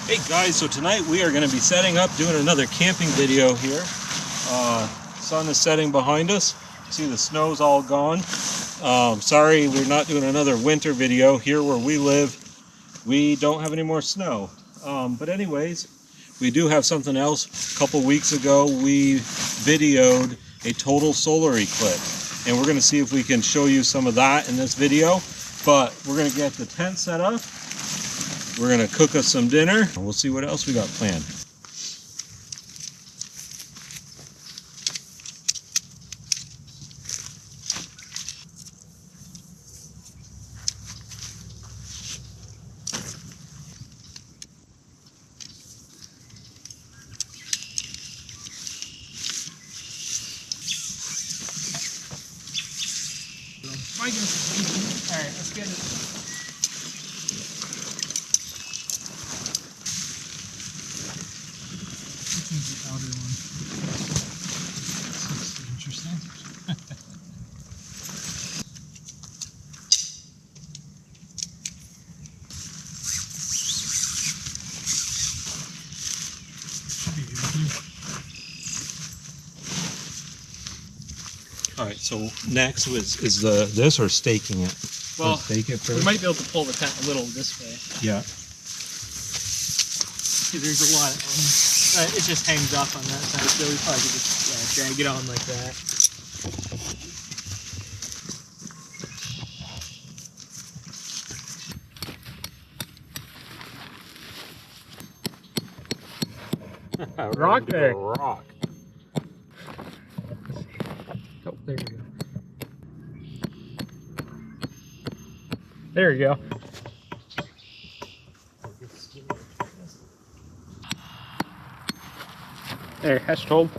Hey guys, so tonight we are going to be setting up, doing another camping video here. Sun is setting behind us. See, the snow's all gone. Sorry, we're not doing another winter video. Here where we live, we don't have any more snow. But anyways, we do have something else. A couple weeks ago, we videoed a total solar eclipse. And we're going to see if we can show you some of that in this video. But we're going to get the tent set up. We're going to cook us some dinner. We'll see what else we got planned. All right, let's get it. The outer one. This looks interesting. Should be good. All right, so next is this or staking it? Well, stake it first. We might be able to pull the tent a little this way. Yeah. See, there's a lot of it just hangs up on that side, so we probably could just drag it on like that. Rock there. Rock. Oh, there we go. There we go. There, that's hold.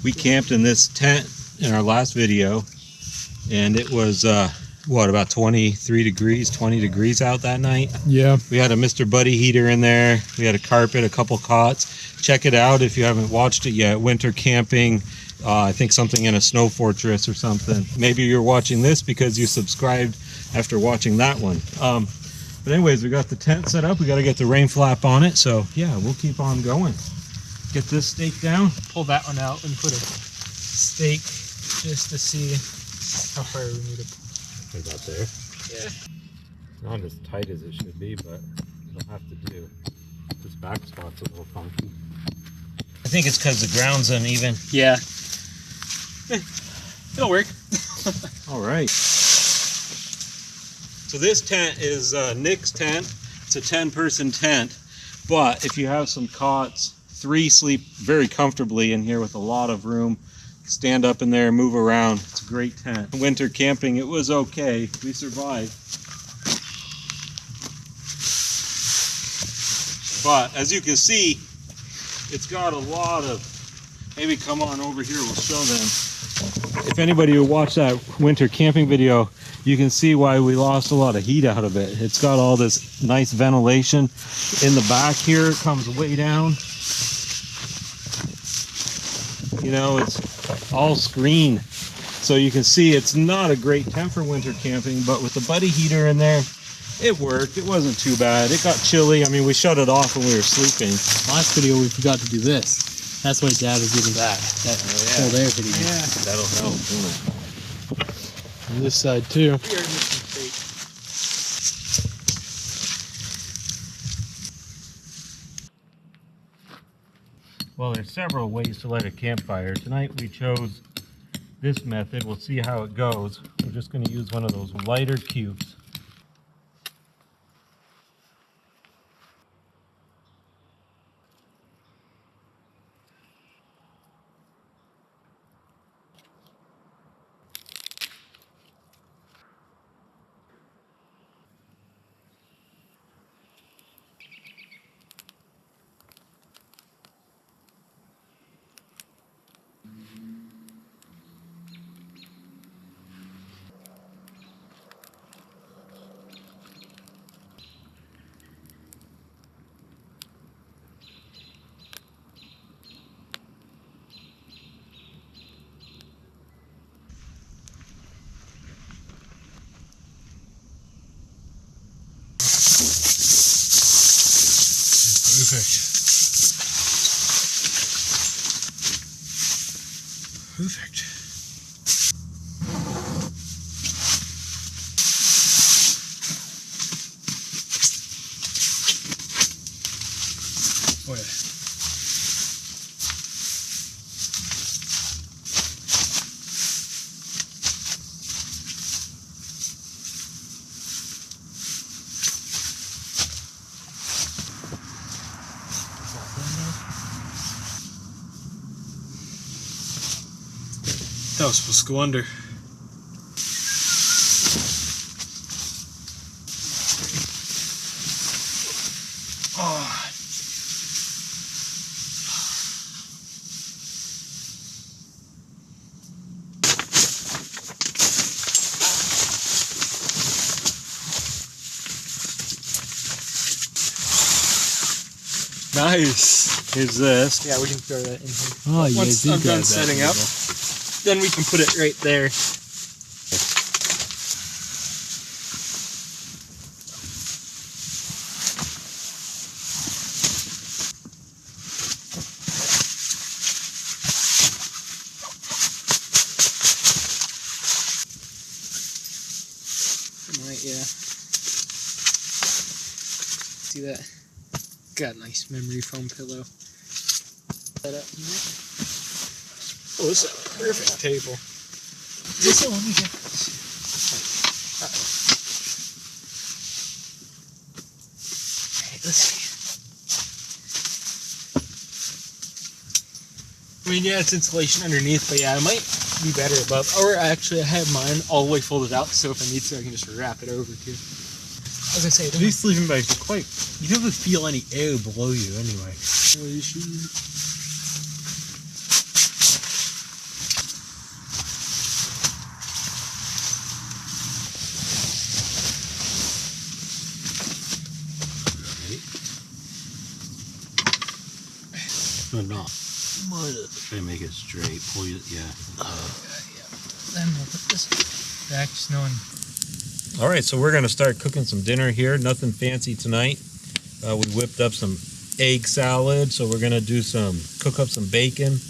We camped in this tent in our last video, and it was what, about 23 degrees, 20 degrees out that night. Yeah. We had a Mr. Buddy heater in there. We had a carpet, a couple cots. Check it out if you haven't watched it yet. Winter camping. I think something in a snow fortress or something. Maybe you're watching this because you subscribed after watching that one. But anyways, we got the tent set up. We got to get the rain flap on it. So yeah, we'll keep on going. Get this stake down. Pull that one out and put a stake just to see how far we need to. About there. Yeah. Not as tight as it should be, but it'll have to do. This back spot's a little funky. I think it's because the ground's uneven. Yeah. It'll work. All right. So this tent is Nick's tent. It's a 10-person tent, but if you have some cots, 3 sleep very comfortably in here with a lot of room. Stand up in there, move around. It's a great tent. Winter camping, it was okay. We survived. But as you can see, it's got a lot of, maybe come on over here, we'll show them. If anybody who watched that winter camping video, you can see why we lost a lot of heat out of it. It's got all this nice ventilation in the back here. It comes way down. You know, it's all screen. So you can see it's not a great tent for winter camping, but with the buddy heater in there, it worked. It wasn't too bad. It got chilly. I mean, we shut it off when we were sleeping. Last video we forgot to do this. That's why Dad was giving back. That cold air video. Yeah, that'll help, won't it? On this side too. Well, there's several ways to light a campfire. Tonight we chose this method. We'll see how it goes. We're just going to use one of those lighter cubes. Perfect. Oh yeah. That was supposed to go under. Oh. Nice. Here's this. Yeah, we can throw that in here. Oh, yeah, Once I'm done setting up, then we can put it right there. Right, yeah. See that? Got a nice memory foam pillow. That up in there. Oh, this is a perfect table. This one we get. Alright, let's see. I mean, yeah, it's insulation underneath, but yeah, it might be better above. Or actually, I have mine all the way folded out, so if I need to, I can just wrap it over too. As I say, These sleeping bags are quite. You never feel any air below you anyway. No, not. Try to make it straight. Pull it, yeah. Then we'll put this back, just knowing. All right, so we're gonna start cooking some dinner here. Nothing fancy tonight. We whipped up some egg salad, so we're gonna do cook up some bacon.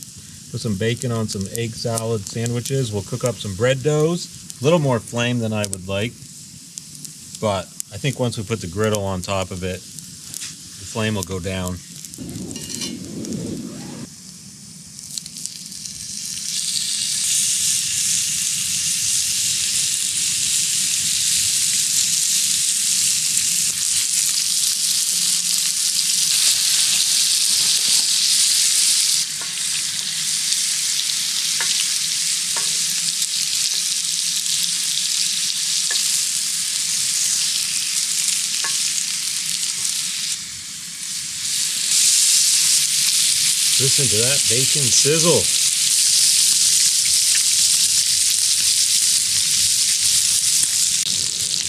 Put some bacon on some egg salad sandwiches. We'll cook up some bread doughs. A little more flame than I would like, but I think once we put the griddle on top of it, the flame will go down. Listen to that bacon sizzle.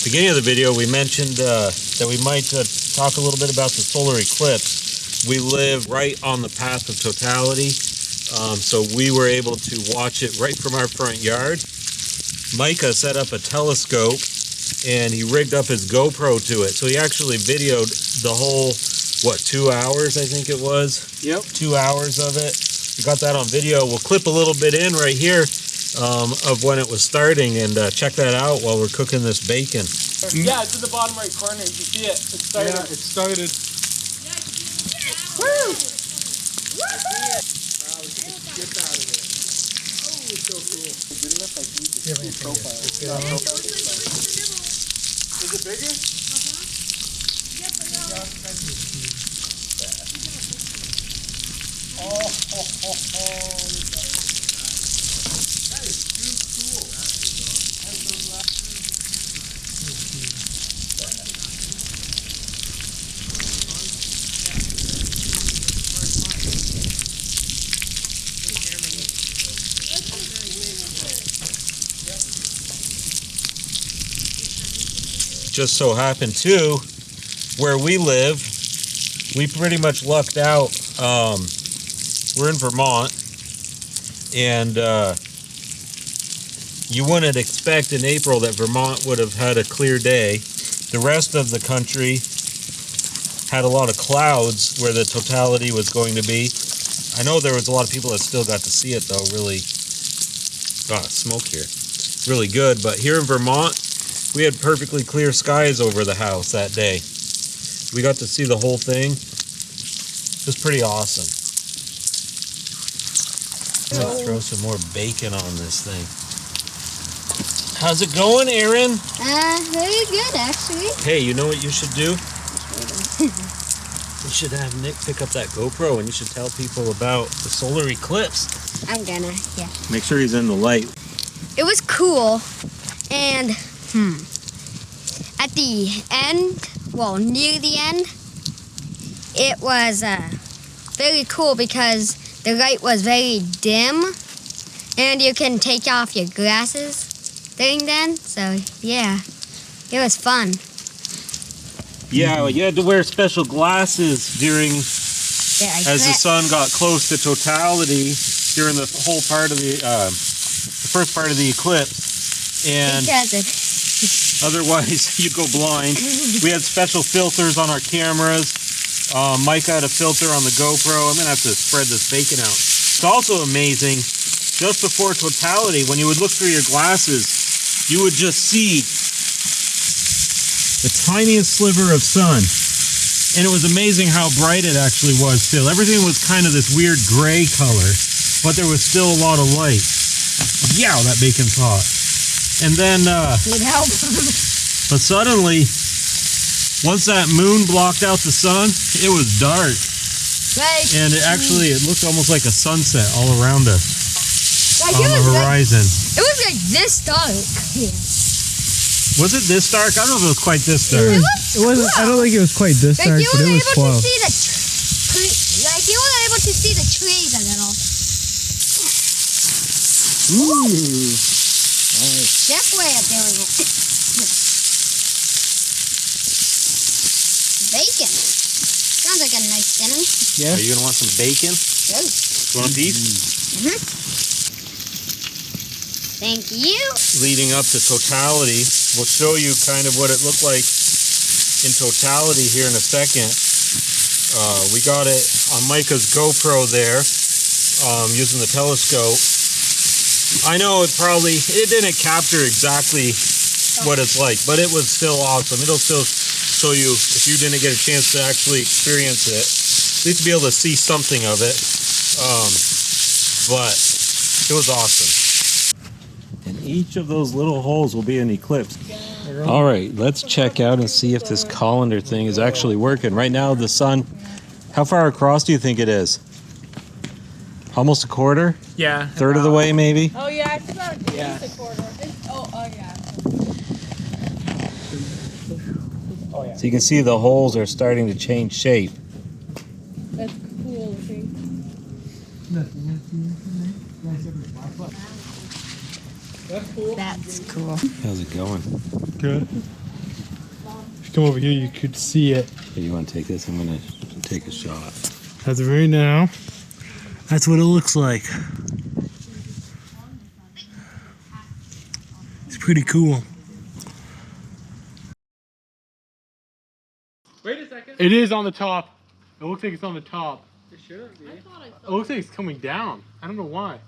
Beginning of the video, we mentioned that we might talk a little bit about the solar eclipse. We live right on the path of Totality, so we were able to watch it right from our front yard. Micah set up a telescope and he rigged up his GoPro to it. So he actually videoed the whole, 2 hours I think it was? Yep. 2 hours of it. We got that on video. We'll clip a little bit in right here of when it was starting, and check that out while we're cooking this bacon. Yeah, it's in the bottom right corner. You see it? It started. Yeah, it started. Woo! Is it bigger? That is too cool. Just so happened too, where we live, we pretty much lucked out. We're in Vermont, and you wouldn't expect in April that Vermont would have had a clear day. The rest of the country had a lot of clouds where the totality was going to be. I know there was a lot of people that still got to see it though, really. Smoke here. Really good, but here in Vermont, we had perfectly clear skies over the house that day. We got to see the whole thing. It was pretty awesome. I'm gonna throw some more bacon on this thing. How's it going, Aaron? Very good, actually. Hey, you know what you should do? You should have Nick pick up that GoPro and you should tell people about the solar eclipse. I'm gonna, yeah. Make sure he's in the light. It was cool, and at the end, well, near the end, it was very cool because the light was very dim, and you can take off your glasses during then. So yeah, it was fun. Yeah, you had to wear special glasses during, as the sun got close to totality during the whole part of the first part of the eclipse, and otherwise you'd go blind. We had special filters on our cameras. Mike had a filter on the GoPro. I'm gonna have to spread this bacon out. It's also amazing, just before totality, when you would look through your glasses, you would just see the tiniest sliver of sun. And it was amazing how bright it actually was still. Everything was kind of this weird gray color, but there was still a lot of light. Yeah, that bacon's hot. And then, Need help? but suddenly, once that moon blocked out the sun, it was dark. Like, And it looked almost like a sunset all around us like on the horizon. It was like this dark. Yeah. Was it this dark? I don't know if it was quite this dark. It wasn't. I don't think it was quite this Like dark, you but were it was able close. to see the like you were able to see the trees a little. Ooh. Nice. That's way of doing it. Bacon. Sounds like a nice dinner. Yeah. Are you gonna want some bacon? Ooh. You want a piece? Thank you. Leading up to totality, we'll show you kind of what it looked like in totality here in a second. We got it on Micah's GoPro there, using the telescope. I know it didn't capture exactly what it's like, but it was still awesome. It'll still show you, if you didn't get a chance to actually experience it, at least be able to see something of it. But it was awesome. And each of those little holes will be an eclipse. All right, let's check out and see if this colander thing is actually working. Right now, the sun, how far across do you think it is? Almost a quarter? Yeah. Third of the way, maybe? Oh yeah, it's about a quarter. Yeah. Oh yeah. So you can see the holes are starting to change shape. That's cool looking. That's cool. That's cool. How's it going? Good. If you come over here, you could see it. Hey, you want to take this? I'm going to take a shot. As of right now, That's what it looks like. It's pretty cool. wait a second. It is on the top. It looks like it's on the top. It shouldn't be. It looks like it's coming down. I don't know why.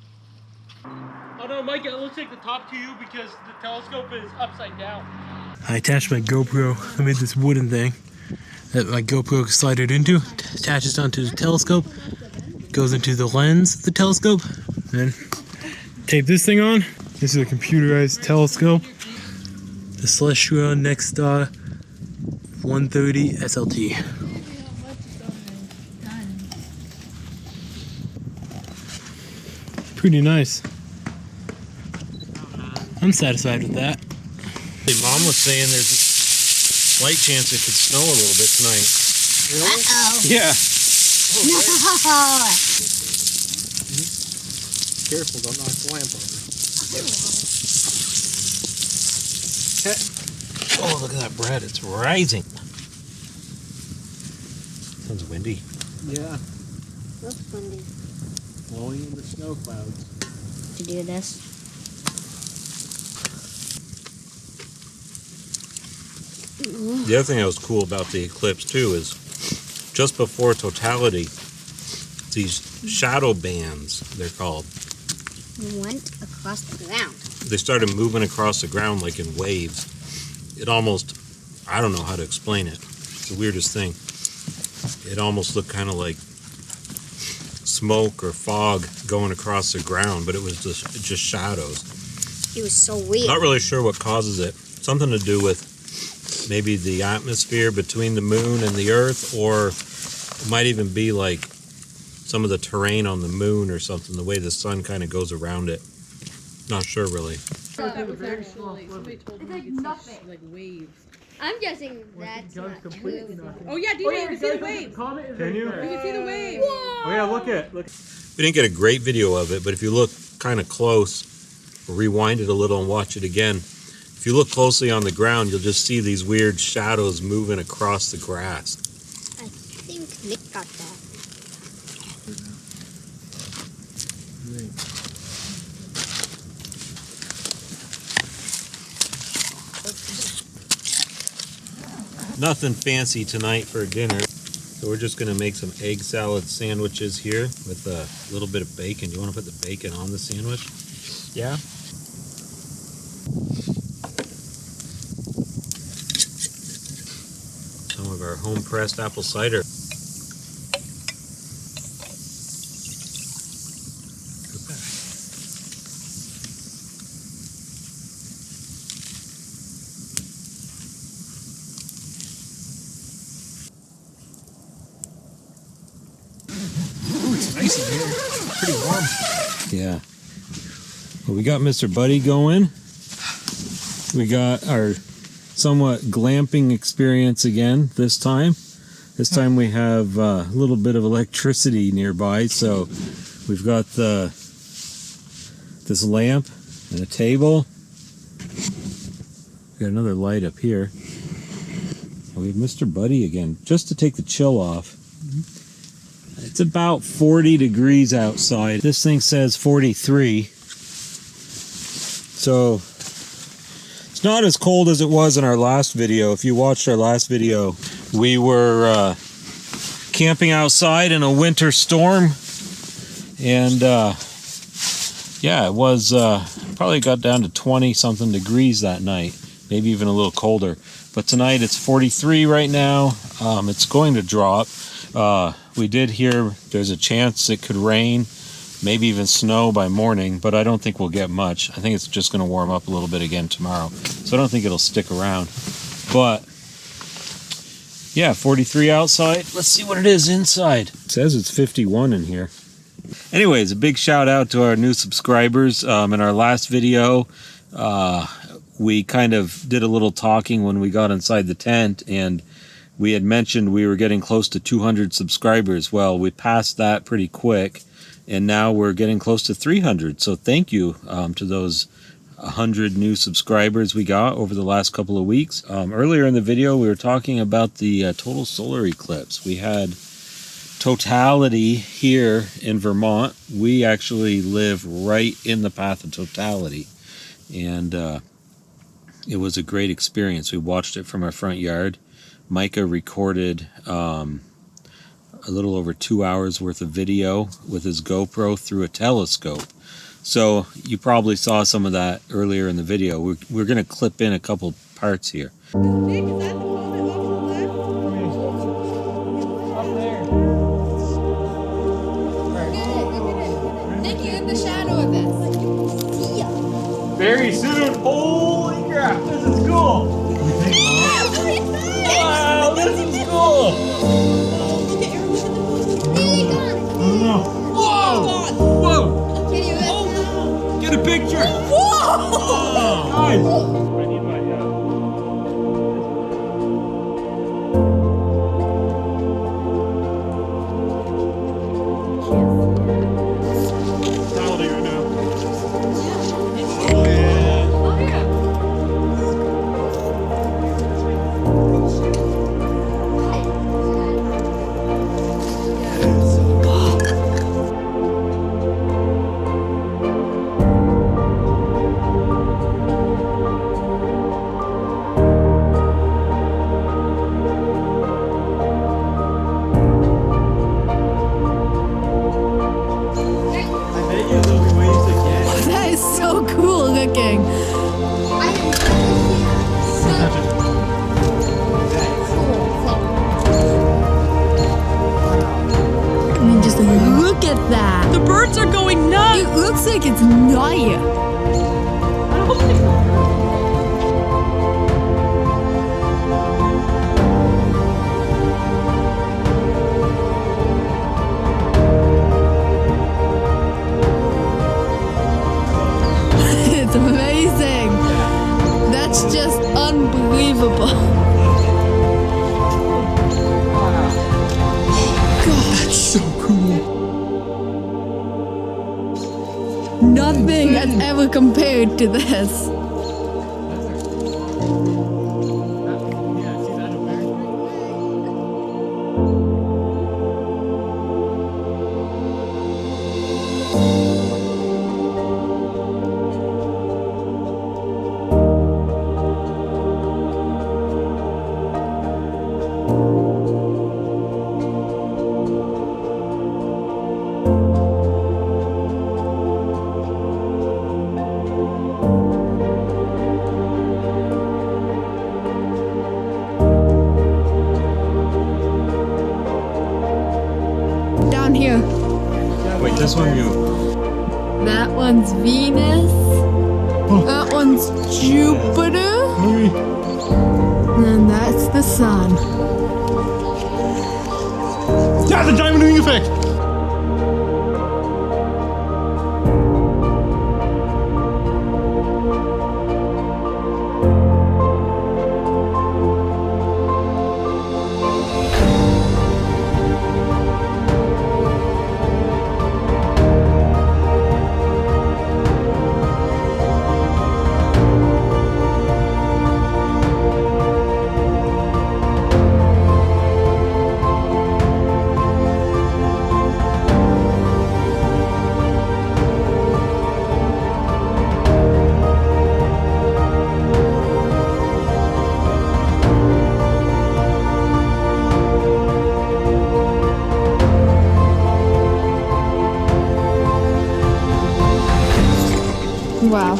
Oh no, Mike, it looks like the top to you because the telescope is upside down. I attached my GoPro. I made this wooden thing that my GoPro can slide it into, attaches onto the telescope, goes into the lens of the telescope, then tape this thing on. This is a computerized telescope. The Celestia Nexstar 130 SLT. Pretty nice. I'm satisfied with that. Hey, Mom was saying there's a slight chance it could snow a little bit tonight. Uh-oh. Yeah. No. Careful, don't knock the lamp over. Oh, look at that bread. It's rising. Sounds windy. Yeah, Looks windy blowing in the snow clouds. to do this. The other thing that was cool about the eclipse too is just before Totality. These shadow bands, they're called. Went across the ground. They started moving across the ground like in waves. It almost, I don't know how to explain it. It's the weirdest thing. It almost looked kind of like smoke or fog going across the ground, but it was just shadows. It was so weird. Not really sure what causes it. Something to do with maybe the atmosphere between the moon and the earth, or it might even be like some of the terrain on the moon or something, the way the sun kind of goes around it. Not sure really. That was actually, somebody told me it's like waves. I'm guessing that's not true. Oh yeah, DJ, you can see the waves. Can you? You can see the waves. Oh yeah, look. We didn't get a great video of it, but if you look kind of close, rewind it a little and watch it again, if you look closely on the ground, you'll just see these weird shadows moving across the grass. I think Nick got that. Nothing fancy tonight for dinner, so we're just going to make some egg salad sandwiches here with a little bit of bacon. Do you want to put the bacon on the sandwich? Yeah? Some of our home-pressed apple cider. Nice in here. Pretty warm. Yeah. Well, we got Mr. Buddy going. We got our somewhat glamping experience again this time. This time we have a little bit of electricity nearby, so we've got this lamp and a table. We got another light up here. We have Mr. Buddy again, just to take the chill off. It's about 40 degrees outside. This thing says 43. So it's not as cold as it was in our last video. If you watched our last video, we were camping outside in a winter storm. And yeah, it was probably got down to 20 something degrees that night. Maybe even a little colder. But tonight it's 43 right now. It's going to drop. We did hear there's a chance it could rain, maybe even snow by morning, but I don't think we'll get much. I think it's just going to warm up a little bit again tomorrow. So I don't think it'll stick around. But yeah, 43 outside. Let's see what it is inside. It says it's 51 in here. Anyways, a big shout out to our new subscribers. In our last video, we kind of did a little talking when we got inside the tent, and we had mentioned we were getting close to 200 subscribers. Well, we passed that pretty quick, and now we're getting close to 300. So thank you to those 100 new subscribers we got over the last couple of weeks. Earlier in the video, we were talking about the Total Solar Eclipse. We had Totality here in Vermont. We actually live right in the path of Totality, and it was a great experience. We watched it from our front yard. Micah recorded a little over 2 hours worth of video with his GoPro through a telescope. So you probably saw some of that earlier in the video. We're going to clip in a couple parts here. Nick, is that the moment off the left? Nick, you're in the shadow of this. Very soon. Holy crap! This is cool. Wow, this is cool. Look at your Whoa! Whoa! Get a picture! Whoa! Guys! looking. I mean, just look at that. The birds are going nuts. It looks like it's night. It's amazing. That's just unbelievable. That's so cool. Nothing has ever compared to this. Down here. Wait, this one you. That one's Venus. That one's Jupiter. And that's the sun. Yeah, the diamond ring effect. Wow.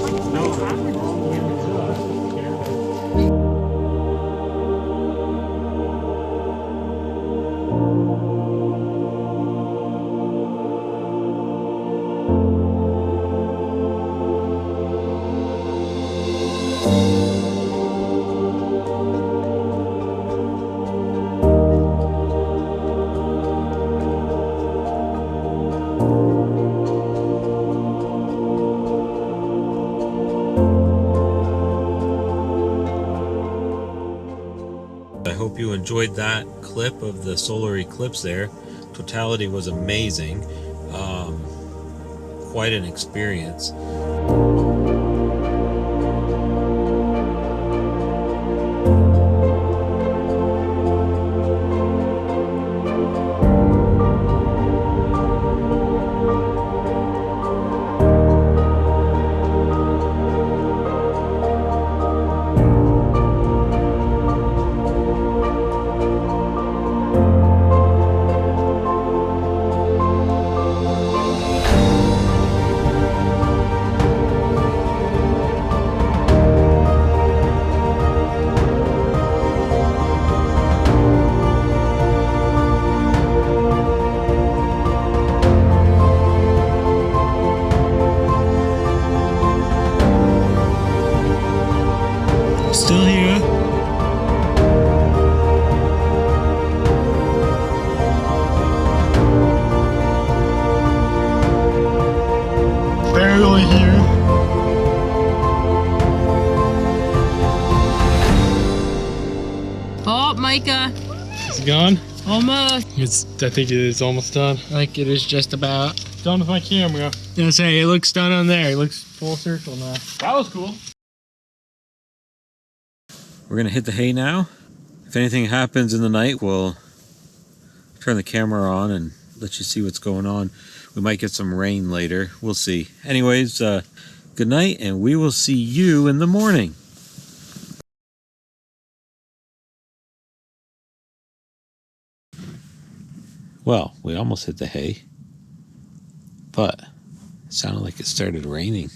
I hope you enjoyed that clip of the solar eclipse there. Totality was amazing. Quite an experience. Still here. Barely here. Oh, Micah. Is it gone? Almost. I think it is almost done. Like it is just about. Done with my camera. I say it looks done on there. It looks full circle now. That was cool. We're gonna hit the hay now. If anything happens in the night, we'll turn the camera on and let you see what's going on. We might get some rain later. We'll see. Anyways, good night, and we will see you in the morning. Well, we almost hit the hay, but it sounded like it started raining.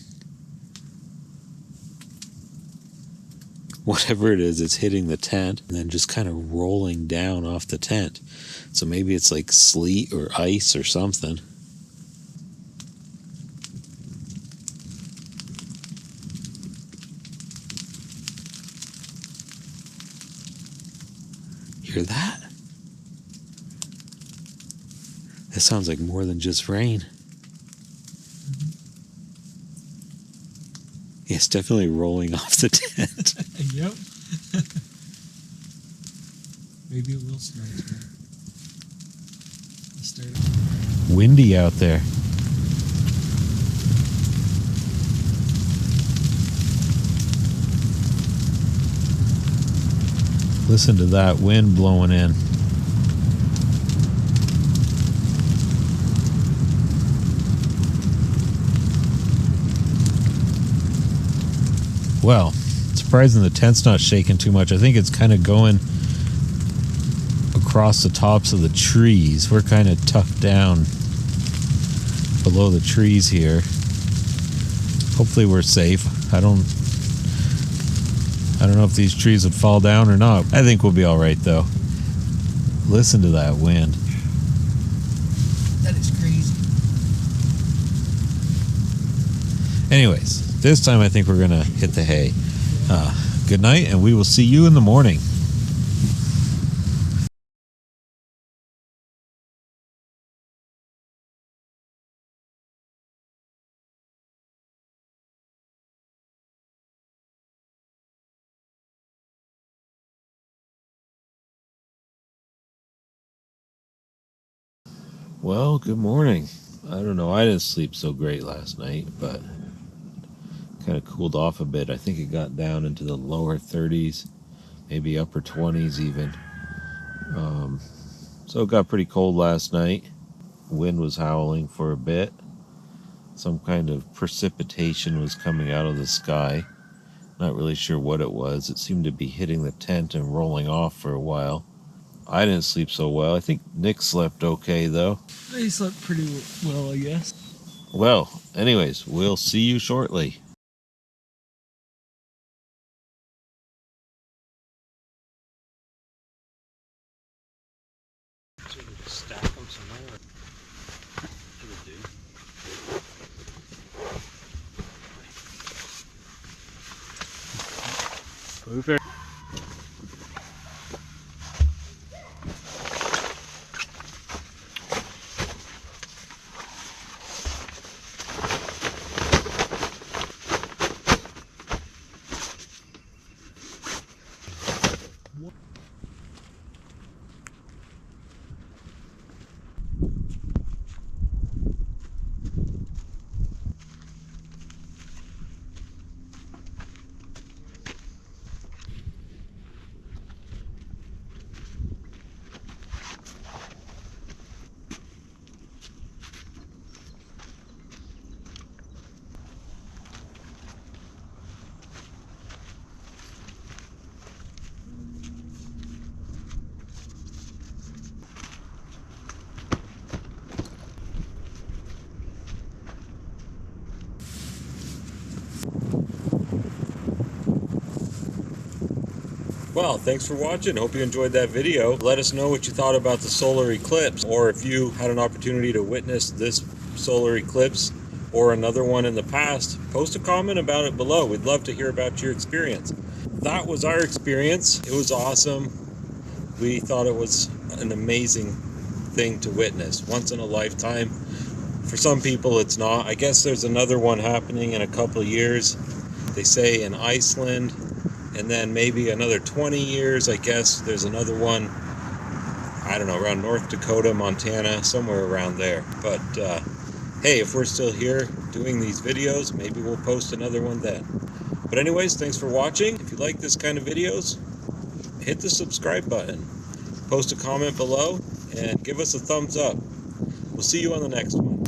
whatever it is, it's hitting the tent and then just kind of rolling down off the tent. So maybe it's like sleet or ice or something. Hear that? That sounds like more than just rain. Yeah, it's definitely rolling off the tent. Yep. Maybe it will snow tonight. Let's start it. Windy out there. Listen to that wind blowing in. Well, surprising the tent's not shaking too much. I think it's kind of going across the tops of the trees. We're kind of tucked down below the trees here. Hopefully we're safe. I don't know if these trees would fall down or not. I think we'll be all right though. Listen to that wind. That is crazy. Anyways, this time I think we're gonna hit the hay. Good night, and we will see you in the morning. Well, good morning. I don't know, I didn't sleep so great last night, but kind of cooled off a bit. I think it got down into the lower 30s, maybe upper 20s even. So it got pretty cold last night. Wind was howling for a bit. Some kind of precipitation was coming out of the sky. Not really sure what it was. It seemed to be hitting the tent and rolling off for a while. I didn't sleep so well. I think Nick slept okay though. He slept pretty well, I guess. Well, anyways, we'll see you shortly. Stack them somewhere. Perfect. Well, thanks for watching. Hope you enjoyed that video. Let us know what you thought about the solar eclipse, or if you had an opportunity to witness this solar eclipse or another one in the past. Post a comment about it below. We'd love to hear about your experience. That was our experience. It was awesome. We thought it was an amazing thing to witness, once in a lifetime. For some people it's not. I guess there's another one happening in a couple of years. They say in Iceland. And then maybe another 20 years, I guess there's another one, I don't know, around North Dakota, Montana, somewhere around there. But hey, if we're still here doing these videos, maybe we'll post another one then. But anyways, thanks for watching. If you like this kind of videos, hit the subscribe button. Post a comment below and give us a thumbs up. We'll see you on the next one.